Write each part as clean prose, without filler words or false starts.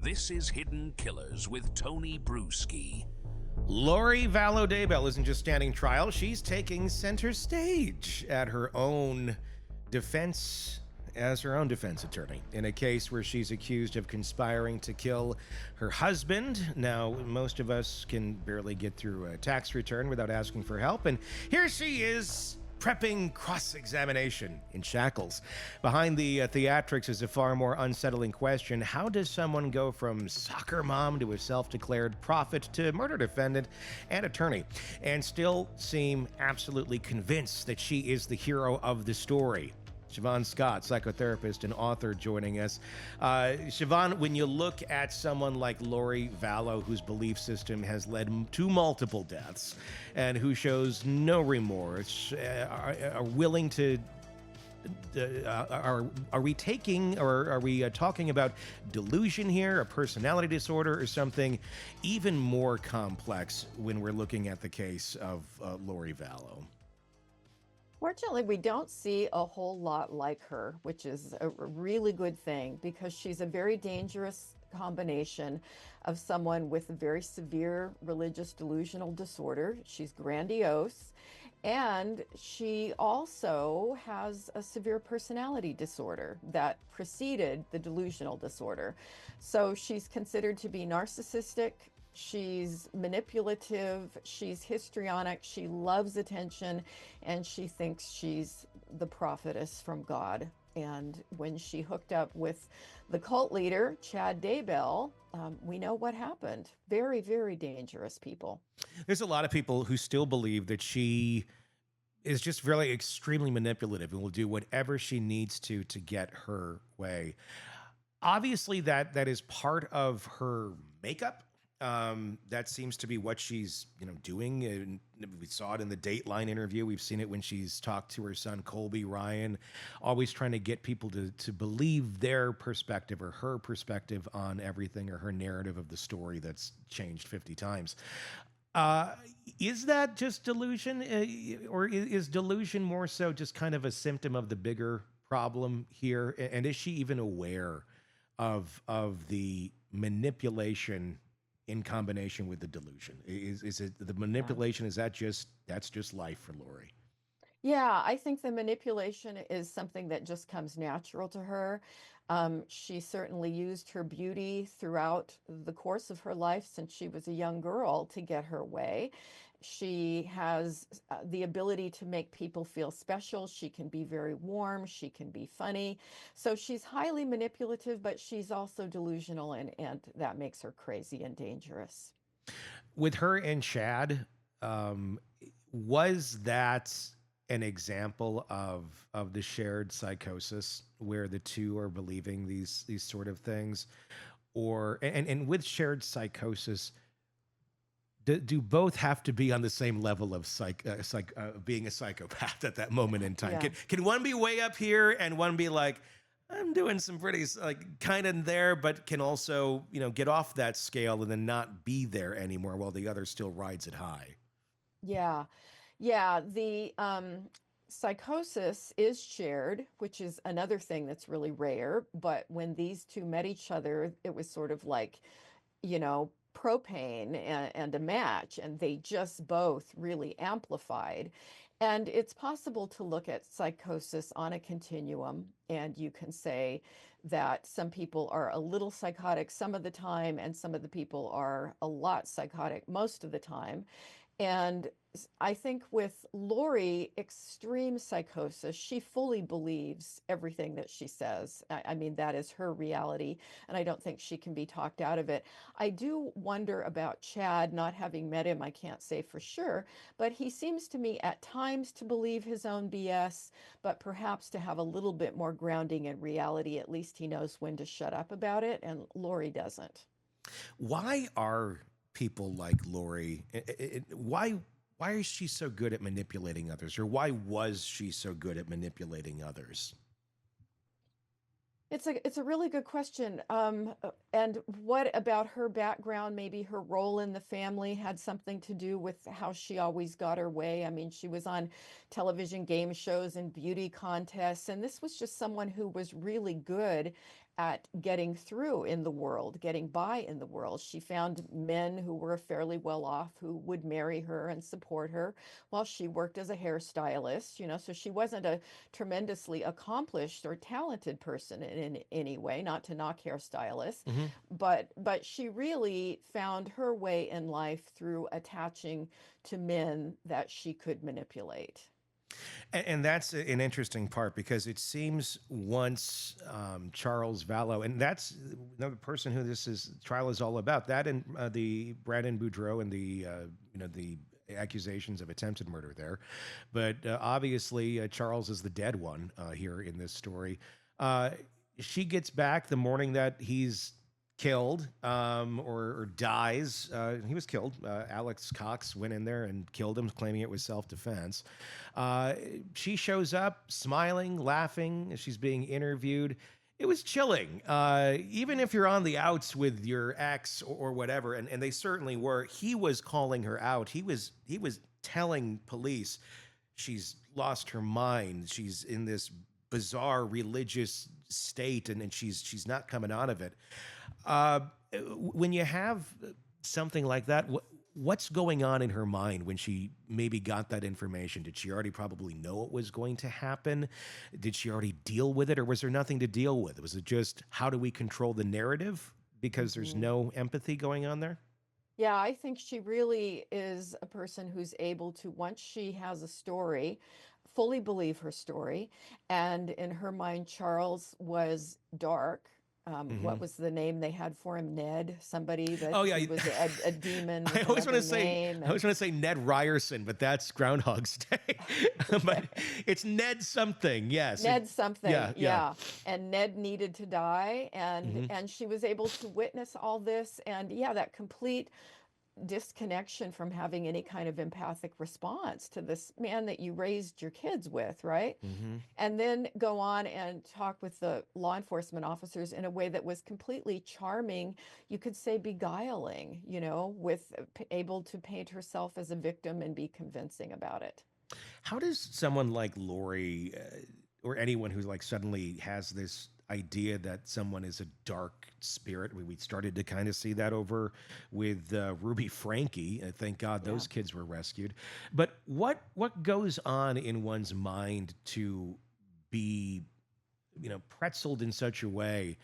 This is Hidden Killers with Tony Brueski. Lori Vallow Daybell isn't just standing trial, she's taking center stage at her own defense as her own defense attorney in a case where she's accused of conspiring to kill her husband. Now, most of us can barely get through a tax return without asking for help, and here she is prepping cross-examination in shackles. Behind the theatrics is a far more unsettling question. How does someone go from soccer mom to a self-declared prophet to murder defendant and attorney and still seem absolutely convinced that she is the hero of the story? Shavaun Scott, psychotherapist and author, joining us. Shavaun, when you look at someone like Lori Vallow, whose belief system has led to multiple deaths and who shows no remorse, are willing to are we taking, or are we talking about delusion here, a personality disorder, or something even more complex when we're looking at the case of Lori Vallow? Fortunately, we don't see a whole lot like her, which is a really good thing, because she's a very dangerous combination of someone with a very severe religious delusional disorder. She's grandiose, and she also has a severe personality disorder that preceded the delusional disorder. So she's considered to be narcissistic. She's manipulative, she's histrionic, she loves attention, and she thinks she's the prophetess from God. And when she hooked up with the cult leader, Chad Daybell, we know what happened. Very, very dangerous people. There's a lot of people who still believe that she is just really extremely manipulative and will do whatever she needs to get her way. Obviously, that is part of her makeup. That seems to be what she's, doing. And we saw it in the Dateline interview. We've seen it when she's talked to her son, Colby Ryan, always trying to get people to believe their perspective or her perspective on everything, or her narrative of the story that's changed 50 times. Is that just delusion, or is delusion more so just kind of a symptom of the bigger problem here? And is she even aware of the manipulation in combination with the delusion? Is it the manipulation? Is that's just life for Lori? Yeah, I think the manipulation is something that just comes natural to her. She certainly used her beauty throughout the course of her life since she was a young girl to get her way. She has the ability to make people feel special. She can be very warm. She can be funny. So she's highly manipulative, but she's also delusional, and that makes her crazy and dangerous. With her and Chad, was that an example of the shared psychosis where the two are believing these sort of things? Or and with shared psychosis, do both have to be on the same level of being a psychopath at that moment in time? Yeah. Can one be way up here and one be like, I'm doing some pretty kind of there, but can also, get off that scale and then not be there anymore while the other still rides it high? Yeah. Yeah, the psychosis is shared, which is another thing that's really rare. But when these two met each other, it was sort of like, propane and a match, and they just both really amplified. And it's possible to look at psychosis on a continuum, and you can say that some people are a little psychotic some of the time, and some of the people are a lot psychotic most of the time. And I think with Lori, extreme psychosis, she fully believes everything that she says. I mean, that is her reality, and I don't think she can be talked out of it. I do wonder about Chad. Not having met him, I can't say for sure, but he seems to me at times to believe his own BS, but perhaps to have a little bit more grounding in reality. At least he knows when to shut up about it, and Lori doesn't. Why are people like Lori, why is she so good at manipulating others, or why was she so good at manipulating others? It's a really good question. And what about her background, maybe her role in the family, had something to do with how she always got her way? I mean, she was on television game shows and beauty contests, and this was just someone who was really good at getting through in the world, getting by in the world. She found men who were fairly well off who would marry her and support her while she worked as a hairstylist, so she wasn't a tremendously accomplished or talented person in any way, not to knock hairstylists, Hmm. but she really found her way in life through attaching to men that she could manipulate. And that's an interesting part because it seems once Charles Vallow, and that's another person who trial is all about. That and the Brandon Boudreaux and the accusations of attempted murder there, but obviously Charles is the dead one here in this story. Uh, she gets back the morning that he's killed or dies. He was killed. Alex Cox went in there and killed him, claiming it was self-defense. Uh, she shows up smiling, laughing as she's being interviewed. It was chilling. Even if you're on the outs with your ex or whatever, and they certainly were, he was calling her out. He was telling police she's lost her mind. She's in this bizarre religious state, and she's not coming out of it. Uh, when you have something like that, what's going on in her mind when she maybe got that information? Did she already probably know what was going to happen? Did she already deal with it, or was there nothing to deal with? Was it just how do we control the narrative because there's Mhm. no empathy going on there? Yeah, I think she really is a person who's able to, once she has a story, fully believe her story. And in her mind, Charles was dark. Hmm. What was the name they had for him? Ned, somebody that Oh yeah, he was a demon I with always want another to say name. I always want to say Ned Ryerson, but that's Groundhog's Day. But it's Ned something. Yes. Ned something, Yeah, yeah. yeah. And Ned needed to die, and Hmm. and she was able to witness all this, and yeah, that complete disconnection from having any kind of empathic response to this man that you raised your kids with, right? Hmm. And then go on and talk with the law enforcement officers in a way that was completely charming, you could say beguiling, with able to paint herself as a victim and be convincing about it. How does someone like Lori or anyone who like suddenly has this idea that someone is a dark spirit? We started to kind of see that over with Ruby Frankie. Thank God Yeah. those kids were rescued. But what goes on in one's mind to be pretzeled in such a way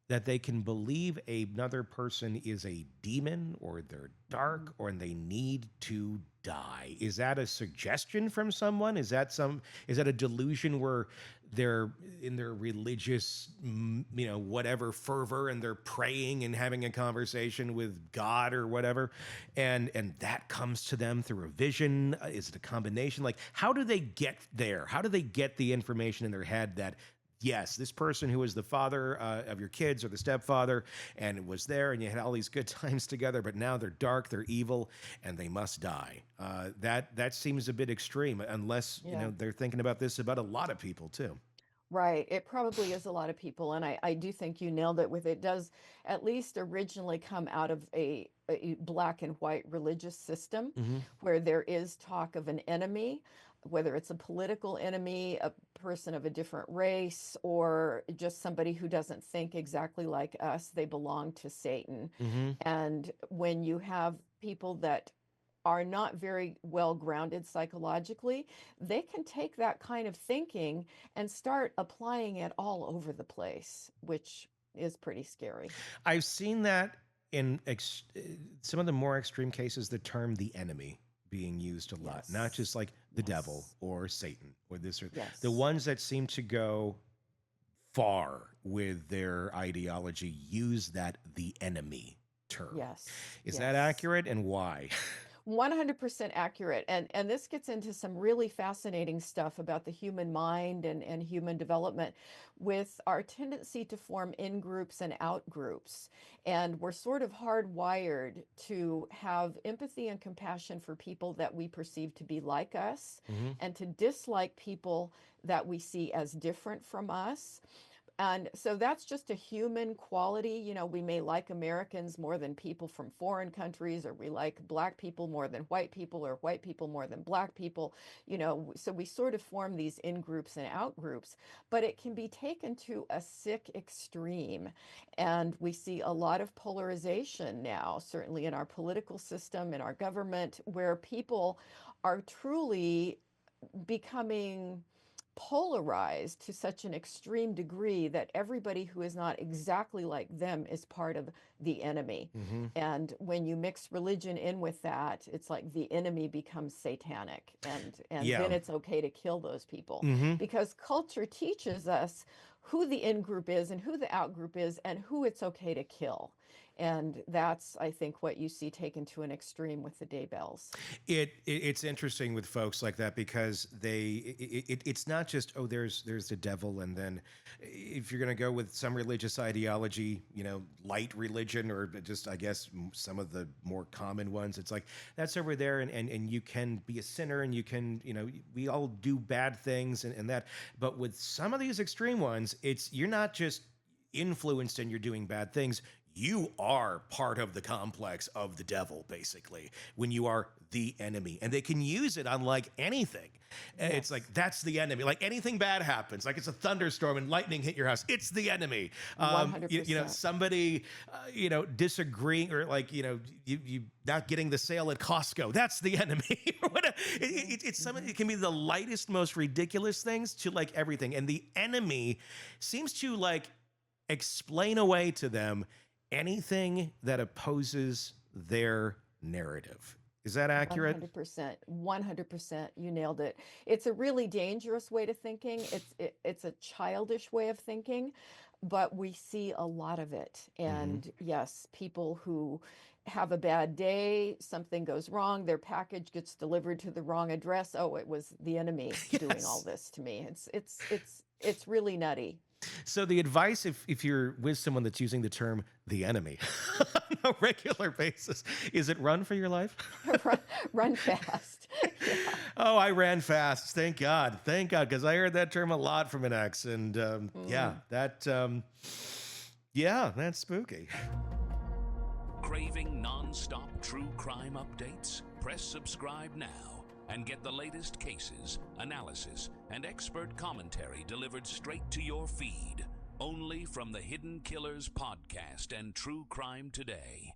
that they can believe another person is a demon or they're Mhm. dark or they need to die? Is that a suggestion from someone? Is that a delusion where they're in their religious whatever fervor and they're praying and having a conversation with God or whatever, and that comes to them through a vision? Is it a combination? Like, how do they get there? How do they get the information in their head that yes, this person who was the father of your kids or the stepfather and was there and you had all these good times together, but now they're dark, they're evil, and they must die? That seems a bit extreme, unless Yeah. they're thinking about this about a lot of people too. Right. It probably is a lot of people. And I do think you nailed it with it does at least originally come out of a black and white religious system Hmm. where there is talk of an enemy, whether it's a political enemy, a person of a different race, or just somebody who doesn't think exactly like us. They belong to Satan. Hmm. And when you have people that are not very well grounded psychologically, they can take that kind of thinking and start applying it all over the place, which is pretty scary. I've seen that in some of the more extreme cases, the term the enemy being used a lot, not just Yes. like the devil Yes. or Satan or this or the Yes. ones that seem to go far with their ideology use that the enemy term. Yes. Is that Yes. accurate, and why? 100% accurate. And this gets into some really fascinating stuff about the human mind and human development with our tendency to form in groups and out groups. And we're sort of hardwired to have empathy and compassion for people that we perceive to be like us Hmm. and to dislike people that we see as different from us. And so that's just a human quality. You know, we may like Americans more than people from foreign countries, or we like black people more than white people, or white people more than black people. You know, so we sort of form these in groups and out groups, but it can be taken to a sick extreme. And we see a lot of polarization now, certainly in our political system, in our government, where people are truly becoming polarized to such an extreme degree that everybody who is not exactly like them is part of the enemy. And when you mix religion in with that, it's like the enemy becomes satanic, and Yeah. then it's okay to kill those people, Mm-hmm. because culture teaches us who the in group is and who the out group is and who it's okay to kill. And that's, I think, what you see taken to an extreme with the Daybells. It's interesting with folks like that, because it's not just, oh, there's the devil, and then if you're going to go with some religious ideology, you know, light religion, or just, I guess, some of the more common ones, it's like that's over there, and you can be a sinner, and you can, you know, we all do bad things, and that. But with some of these extreme ones, it's, you're not just influenced and you're doing bad things. You are part of the complex of the devil, basically, when you are the enemy. And they can use it on like anything. Yes. It's like, that's the enemy. Like anything bad happens, like it's a thunderstorm and lightning hit your house, it's the enemy. 100%. You know, somebody, you know, disagreeing, or like, you know, you not getting the sale at Costco, that's the enemy. It's something, it can be the lightest, most ridiculous things to like everything. And the enemy seems to like explain away to them anything that opposes their narrative. Is that accurate? 100%. 100%. You nailed it. It's a really dangerous way to thinking. It's a childish way of thinking, but we see a lot of it. And yes, people who have a bad day, something goes wrong, their package gets delivered to the wrong address. Oh, it was the enemy doing all this to me. It's really nutty. So the advice, if you're with someone that's using the term the enemy on a regular basis, is it run for your life? Run fast. Yeah. Oh, I ran fast. Thank God. Thank God. Because I heard that term a lot from an ex. And yeah, that's spooky. Craving non-stop true crime updates? Press subscribe now and get the latest cases, analysis, and expert commentary delivered straight to your feed, only from the Hidden Killers podcast and True Crime Today.